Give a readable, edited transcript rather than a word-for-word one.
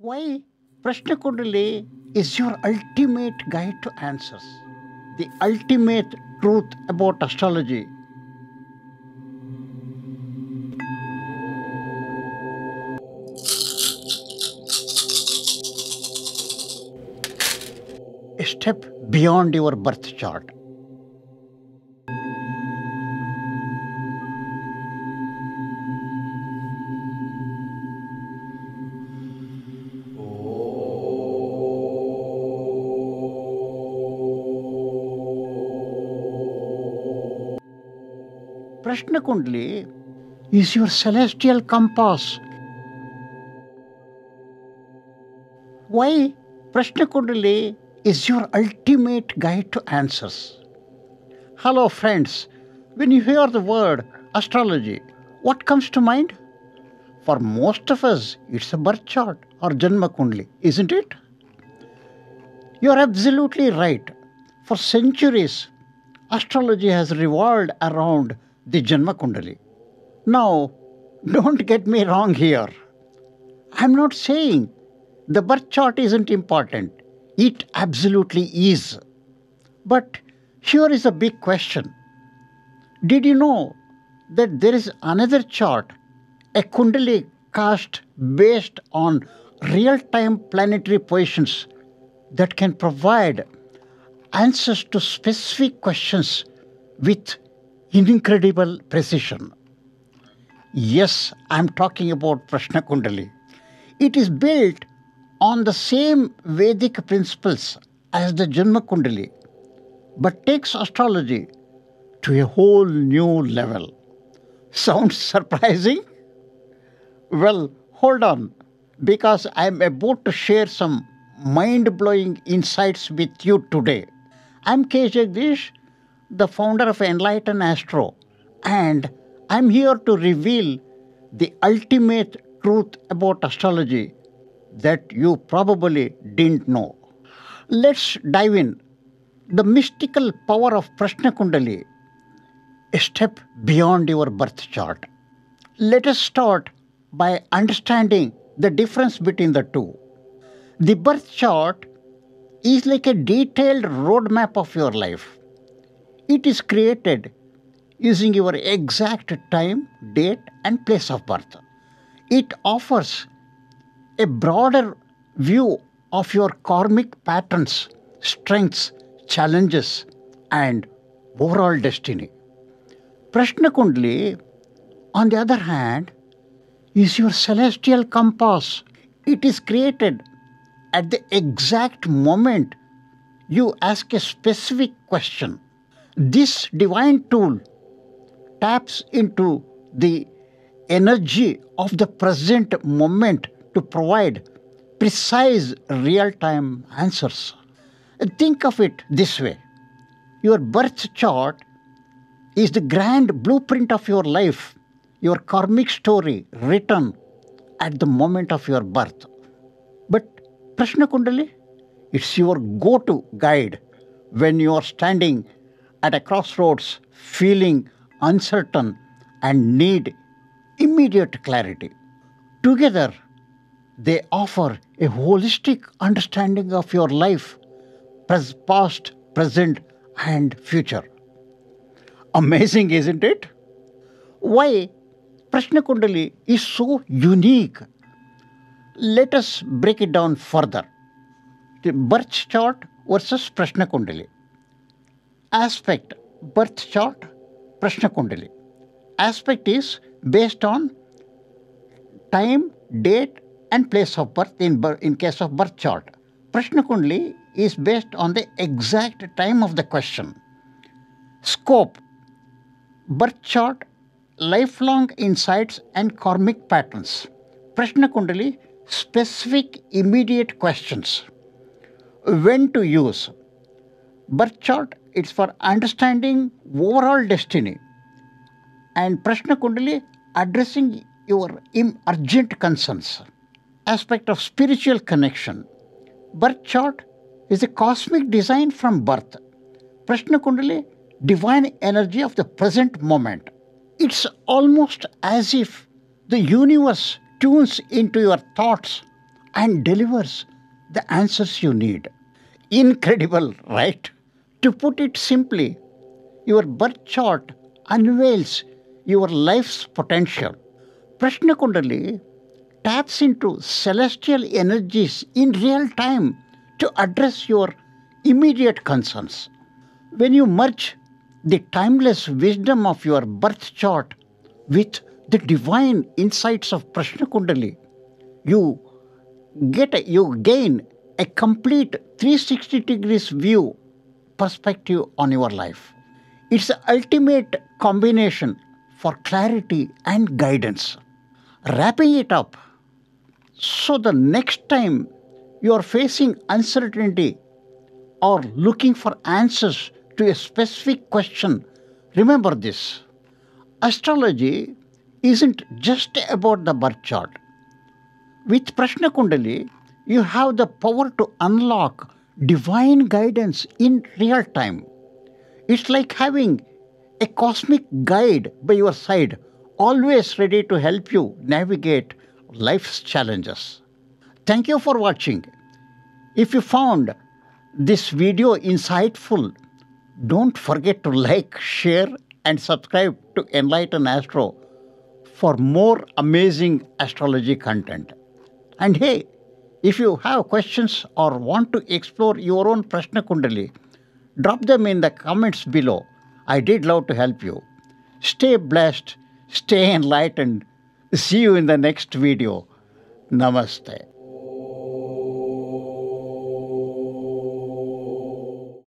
Why Prashna Kundali is your ultimate guide to answers, the ultimate truth about astrology. A step beyond your birth chart. Prashna Kundali is your celestial compass. Why Prashna Kundali is your ultimate guide to answers. Hello, friends. When you hear the word astrology, what comes to mind? For most of us, it's a birth chart or Janma Kundali, isn't it? You're absolutely right. For centuries, astrology has revolved around the Janma Kundali. Now, don't get me wrong here. I'm not saying the birth chart isn't important. It absolutely is. But here is a big question. Did you know that there is another chart, a Kundali cast based on real time planetary positions that can provide answers to specific questions with incredible precision? Yes, I'm talking about Prashna Kundali. It is built on the same Vedic principles as the Janma Kundali, but takes astrology to a whole new level. Sounds surprising? Well, hold on, because I'm about to share some mind blowing insights with you today. I'm K. Jagdish, the founder of Enlighten Astro, and I'm here to reveal the ultimate truth about astrology that you probably didn't know. Let's dive in. The mystical power of Prashna Kundali, a step beyond your birth chart. Let us start by understanding the difference between the two. The birth chart is like a detailed roadmap of your life. It is created using your exact time, date, and place of birth. It offers a broader view of your karmic patterns, strengths, challenges, and overall destiny. Prashna Kundali, on the other hand, is your celestial compass. It is created at the exact moment you ask a specific question. This divine tool taps into the energy of the present moment to provide precise real time answers. Think of it this way: your birth chart is the grand blueprint of your life, your karmic story written at the moment of your birth. But Prashna Kundali, it's your go to guide when you are standing at a crossroads, feeling uncertain and need immediate clarity. Together, they offer a holistic understanding of your life, past, present, and future. Amazing, isn't it? Why Prashna Kundali is so unique? Let us break it down further. The birth chart versus Prashna Kundali. Aspect birth chart, Prashna Kundali. Aspect is based on time, date, and place of birth in case of birth chart. Prashna Kundali is based on the exact time of the question. Scope birth chart, lifelong insights and karmic patterns. Prashna Kundali, specific immediate questions. When to use birth chart, it's for understanding overall destiny, and Prashna Kundali addressing your urgent concerns. Aspect of spiritual connection. Birth chart is a cosmic design from birth. Prashna Kundali, divine energy of the present moment. It's almost as if the universe tunes into your thoughts and delivers the answers you need. Incredible, right? To put it simply, your birth chart unveils your life's potential. Prashna Kundali taps into celestial energies in real time to address your immediate concerns. When you merge the timeless wisdom of your birth chart with the divine insights of Prashna Kundali, you you gain a complete 360 degrees view perspective on your life. It's the ultimate combination for clarity and guidance. Wrapping it up, so the next time you are facing uncertainty or looking for answers to a specific question, remember this. Astrology isn't just about the birth chart. With Prashna Kundali, you have the power to unlock divine guidance in real time. It's like having a cosmic guide by your side, always ready to help you navigate life's challenges. Thank you for watching. If you found this video insightful, don't forget to like, share, and subscribe to Enlighten Astro for more amazing astrology content. And hey, if you have questions or want to explore your own Prashna Kundali, drop them in the comments below. I did love to help you. Stay blessed, stay enlightened. See you in the next video. Namaste.